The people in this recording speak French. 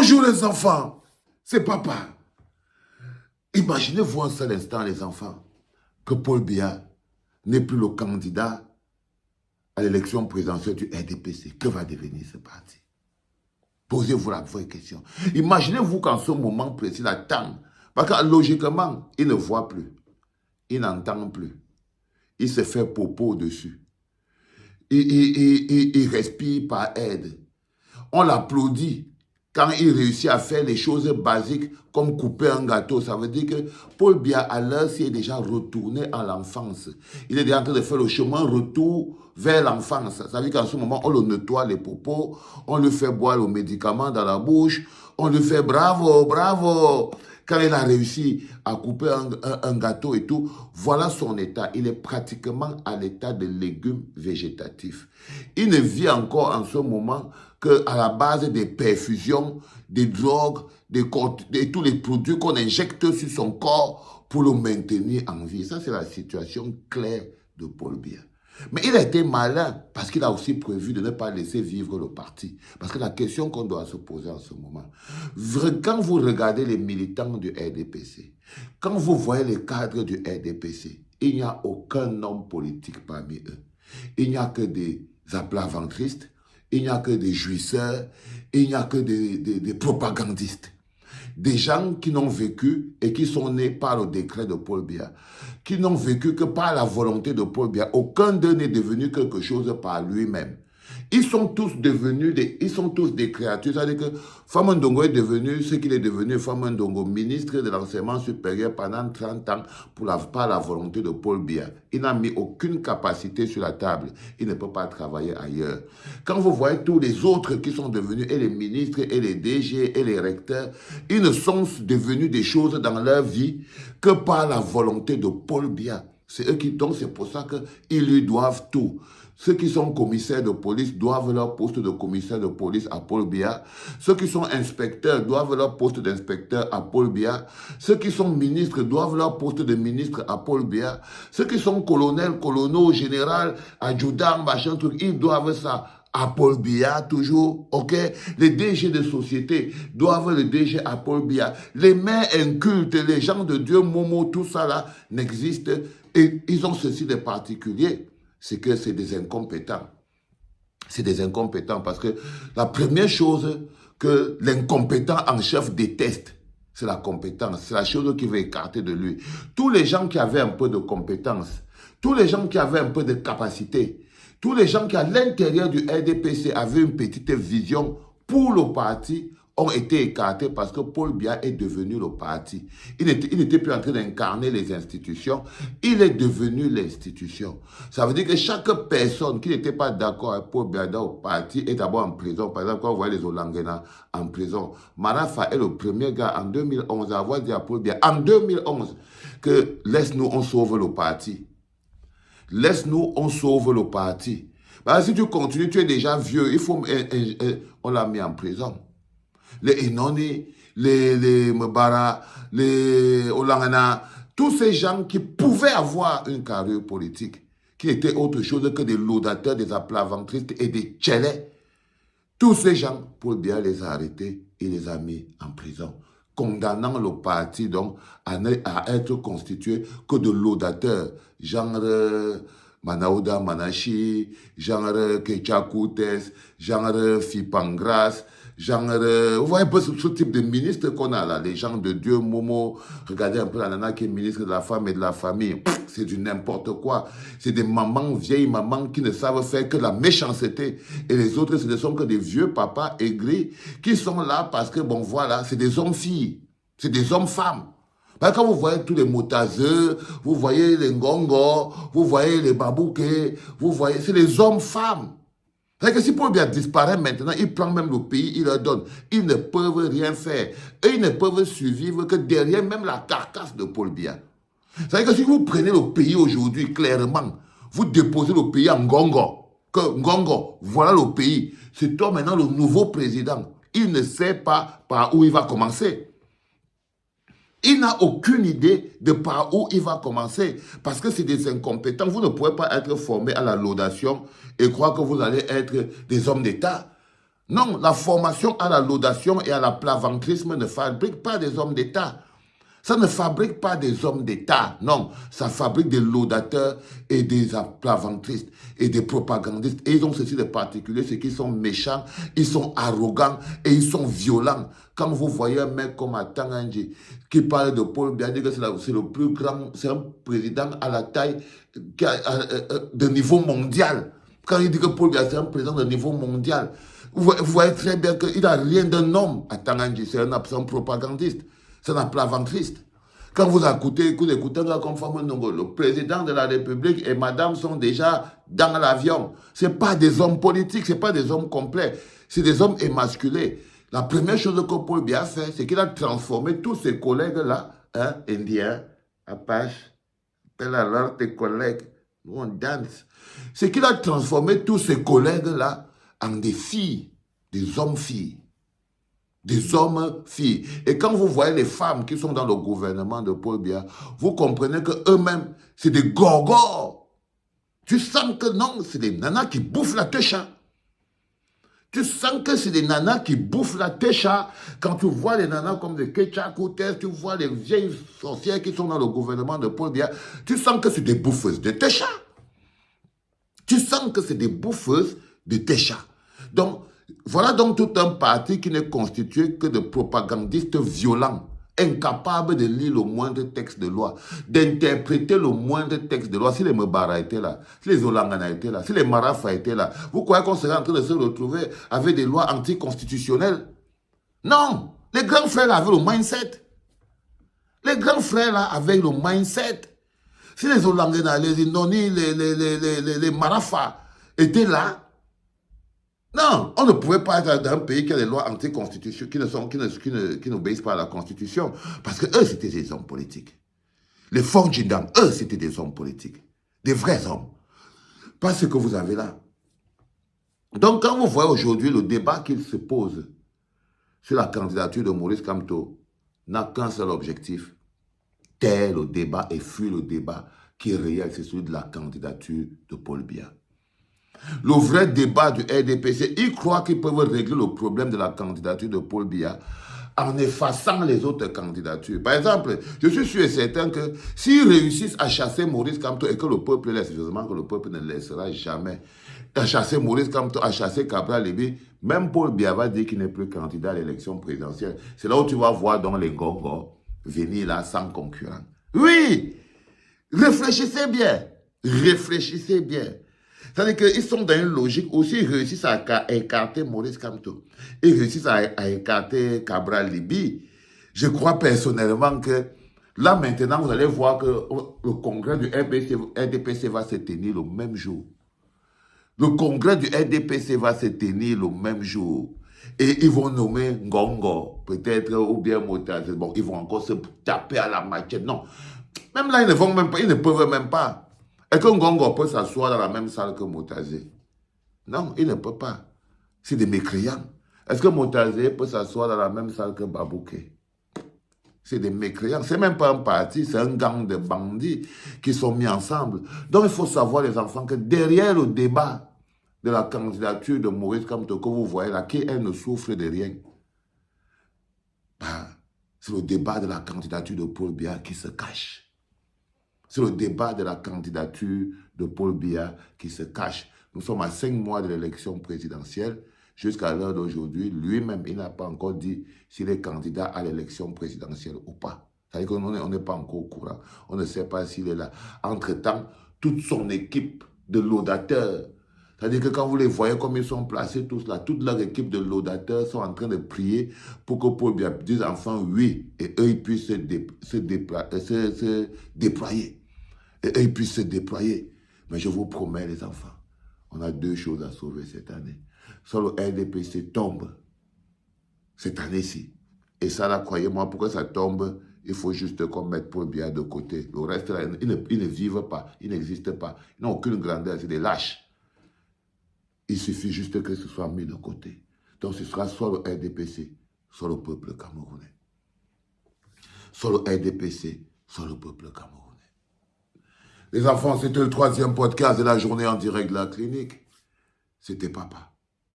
Bonjour les enfants, c'est papa. Imaginez-vous un seul instant, les enfants, que Paul Biya n'est plus le candidat à l'élection présidentielle du RDPC. Que va devenir ce parti? Posez-vous la vraie question. Imaginez-vous qu'en ce moment précis, la temps, parce que logiquement, il ne voit plus, il n'entend plus, il se fait popo dessus, il respire par aide. On l'applaudit quand il réussit à faire les choses basiques comme couper un gâteau. Ça veut dire que Paul Biya, à l'heure, est déjà retourné à l'enfance. Il est déjà en train de faire le chemin retour vers l'enfance. Ça veut dire qu'en ce moment, on le nettoie les popos, on lui fait boire le médicament dans la bouche, on lui fait bravo, bravo. Quand il a réussi à couper un gâteau et tout, voilà son état. Il est pratiquement à l'état de légumes végétatifs. Il ne vit encore en ce moment qu'à la base des perfusions, des drogues, de tous les produits qu'on injecte sur son corps pour le maintenir en vie. Ça, c'est la situation claire de Paul Biya. Mais il a été malin parce qu'il a aussi prévu de ne pas laisser vivre le parti. Parce que la question qu'on doit se poser en ce moment, quand vous regardez les militants du RDPC, quand vous voyez les cadres du RDPC, il n'y a aucun homme politique parmi eux. Il n'y a que des aplats-ventristes, il n'y a que des jouisseurs, il n'y a que des propagandistes. Des gens qui n'ont vécu et qui sont nés par le décret de Paul Biya, qui n'ont vécu que par la volonté de Paul Biya. Aucun d'eux n'est devenu quelque chose par lui-même. Ils sont tous devenus des créatures. C'est-à-dire que Fama Ndongo est devenu ce qu'il est devenu. Fama Ndongo, ministre de l'enseignement supérieur pendant 30 ans par la volonté de Paul Biya. Il n'a mis aucune capacité sur la table. Il ne peut pas travailler ailleurs. Quand vous voyez tous les autres qui sont devenus, et les ministres, et les DG, et les recteurs, ils ne sont devenus des choses dans leur vie que par la volonté de Paul Biya. C'est eux qui tombent, c'est pour ça qu'ils lui doivent tout. Ceux qui sont commissaires de police doivent leur poste de commissaire de police à Paul Biya. Ceux qui sont inspecteurs doivent leur poste d'inspecteur à Paul Biya. Ceux qui sont ministres doivent leur poste de ministre à Paul Biya. Ceux qui sont colonels, colonels, général, adjudants, machin truc, ils doivent ça à Paul Biya toujours, ok? Les DG de société doivent le DG à Paul Biya. Les maires incultes, les gens de Dieu, Momo, tout ça là, n'existe. Et ils ont ceci de particulier, c'est que c'est des incompétents. C'est des incompétents parce que la première chose que l'incompétent en chef déteste, c'est la compétence. C'est la chose qu'il veut écarter de lui. Tous les gens qui avaient un peu de compétence, tous les gens qui avaient un peu de capacité, tous les gens qui à l'intérieur du RDPC avaient une petite vision pour le parti ont été écartés parce que Paul Biya est devenu le parti. Il n'était plus en train d'incarner les institutions, il est devenu l'institution. Ça veut dire que chaque personne qui n'était pas d'accord avec Paul Biya dans le parti est d'abord en prison. Par exemple, quand vous voyez les Olangena en prison, Marafa est le premier gars en 2011 à avoir dit à Paul Biya, en 2011, que laisse-nous, on sauve le parti. Laisse-nous, on sauve le parti. Bah, si tu continues, tu es déjà vieux, on l'a mis en prison. Les Inoni, les Mbara, les Olangana, tous ces gens qui pouvaient avoir une carrière politique, qui étaient autre chose que des laudateurs, des aplats-ventristes et des tchélés. Tous ces gens, Paul Biya les a arrêtés et les a mis en prison, condamnant le parti donc à être constitué que de laudateurs, genre Manaouda Manachi, genre Kechakoutes, genre Fipangras, genre, vous voyez un peu ce type de ministre qu'on a là, les gens de Dieu, Momo, regardez un peu la nana qui est ministre de la femme et de la famille, c'est du n'importe quoi. C'est des mamans, vieilles mamans qui ne savent faire que la méchanceté. Et les autres, ce ne sont que des vieux papas aigris qui sont là parce que, bon voilà, c'est des hommes-filles, c'est des hommes-femmes. Quand vous voyez tous les motazeux, vous voyez les ngongos, vous voyez les babouké, vous voyez, c'est les hommes-femmes. C'est que si Paul Biya disparaît maintenant, il prend même le pays, il leur donne. Ils ne peuvent rien faire. Et ils ne peuvent survivre que derrière même la carcasse de Paul Biya. C'est-à-dire que si vous prenez le pays aujourd'hui, clairement, vous déposez le pays en Ngongo, que Ngongo, voilà le pays. C'est toi maintenant le nouveau président. Il ne sait pas par où il va commencer. Il n'a aucune idée de par où il va commencer parce que c'est des incompétents. Vous ne pouvez pas être formé à la laudation et croire que vous allez être des hommes d'État. Non, la formation à la laudation et à la plaventrisme ne fabrique pas des hommes d'État. Ça ne fabrique pas des hommes d'État, non. Ça fabrique des laudateurs et des plaventristes et des propagandistes. Et ils ont ceci de particulier, c'est qu'ils sont méchants, ils sont arrogants et ils sont violents. Quand vous voyez un mec comme Atanganji qui parle de Paul Biya, dit que c'est le plus grand, c'est un président à la taille de niveau mondial. Quand il dit que Paul Biya c'est un président de niveau mondial, vous voyez très bien qu'il n'a rien d'un homme. Atanganji, c'est un propagandiste. C'est un plaventriste. Quand vous écoutez un gars comme Fameux Nongo, le président de la République et madame sont déjà dans l'avion. Ce n'est pas des hommes politiques, ce n'est pas des hommes complets. C'est des hommes émasculés. La première chose que Paul Biya a fait, c'est qu'il a transformé tous ses collègues-là, indiens, apaches, appelle alors tes collègues, nous on danse. C'est qu'il a transformé tous ses collègues-là en des filles, des hommes-filles. Des hommes-filles. Et quand vous voyez les femmes qui sont dans le gouvernement de Paul Biya, vous comprenez qu'eux-mêmes, c'est des gorgors. Tu sens que non, c'est des nanas qui bouffent la techa. Tu sens que c'est des nanas qui bouffent la techa. Quand tu vois les nanas comme des Ketchakoutes, tu vois les vieilles sorcières qui sont dans le gouvernement de Paul Biya, tu sens que c'est des bouffeuses de techa. Tu sens que c'est des bouffeuses de techa. Donc, voilà donc tout un parti qui n'est constitué que de propagandistes violents, incapables de lire le moindre texte de loi, d'interpréter le moindre texte de loi. Si les Mbara étaient là, si les Olangana étaient là, si les Marafa étaient là, vous croyez qu'on serait en train de se retrouver avec des lois anticonstitutionnelles? Non! Les grands frères avaient le mindset. Les grands frères là avaient le mindset. Si les Olangana, les Inoni, les Marafa étaient là, non, on ne pouvait pas être dans un pays qui a des lois anticonstitutionnelles qui n'obéissent pas à la Constitution. Parce que eux, c'était des hommes politiques. Les Fong Jindang, eux, c'était des hommes politiques. Des vrais hommes. Pas ce que vous avez là. Donc, quand vous voyez aujourd'hui le débat qu'il se pose sur la candidature de Maurice Kamto, n'a qu'un seul objectif. Taire le débat et fuir le débat qui est réel, c'est celui de la candidature de Paul Biya. Le vrai débat du RDPC, ils croient qu'ils peuvent régler le problème de la candidature de Paul Biya en effaçant les autres candidatures. Par exemple, je suis sûr et certain que s'ils réussissent à chasser Maurice Kamto et que le peuple laisse, heureusement que le peuple ne laissera jamais, à chasser Maurice Kamto, à chasser Cabral Libi, même Paul Biya va dire qu'il n'est plus candidat à l'élection présidentielle. C'est là où tu vas voir donc les gongos venir là sans concurrent. Oui! Réfléchissez bien. Réfléchissez bien. C'est-à-dire qu'ils sont dans une logique où s'ils réussissent à écarter Maurice Kamto, ils réussissent à écarter Cabral Libi, je crois personnellement que là maintenant, vous allez voir que le congrès du RDPC va se tenir le même jour. Le congrès du RDPC va se tenir le même jour. Et ils vont nommer Ngongo, peut-être, ou bien Motaz. Bon, ils vont encore se taper à la machette. Non. Même là, ils ne vont même pas, ils ne peuvent même pas. Est-ce que Ngongo peut s'asseoir dans la même salle que Motazé? Non, il ne peut pas. C'est des mécréants. Est-ce que Motazé peut s'asseoir dans la même salle que Babouké? C'est des mécréants. C'est même pas un parti, c'est un gang de bandits qui sont mis ensemble. Donc il faut savoir, les enfants, que derrière le débat de la candidature de Maurice Kamto que vous voyez là, qui elle ne souffre de rien, ben, c'est le débat de la candidature de Paul Biya qui se cache. C'est le débat de la candidature de Paul Biya qui se cache. Nous sommes à 5 mois de l'élection présidentielle. Jusqu'à l'heure d'aujourd'hui, lui-même, il n'a pas encore dit s'il est candidat à l'élection présidentielle ou pas. C'est-à-dire qu'on n'est pas encore au courant. On ne sait pas s'il est là. Entre-temps, toute son équipe de laudateurs, c'est-à-dire que quand vous les voyez comme ils sont placés tous là, toute leur équipe de laudateurs sont en train de prier pour que Paul Biya dise enfin oui, et eux, ils puissent se déployer. Et eux, ils puissent se déployer. Mais je vous promets, les enfants, on a 2 choses à sauver cette année. Soit le RDPC tombe cette année-ci. Et ça, là, croyez-moi, pour que ça tombe, il faut juste qu'on mette Paul Biya de côté. Le reste, là, ils ne vivent pas, ils n'existent pas. Ils n'ont aucune grandeur, c'est des lâches. Il suffit juste que ce soit mis de côté. Donc, ce sera soit le RDPC, soit le peuple camerounais. Soit le RDPC, soit le peuple camerounais. Les enfants, c'était le 3e podcast de la journée en direct de la clinique. C'était papa.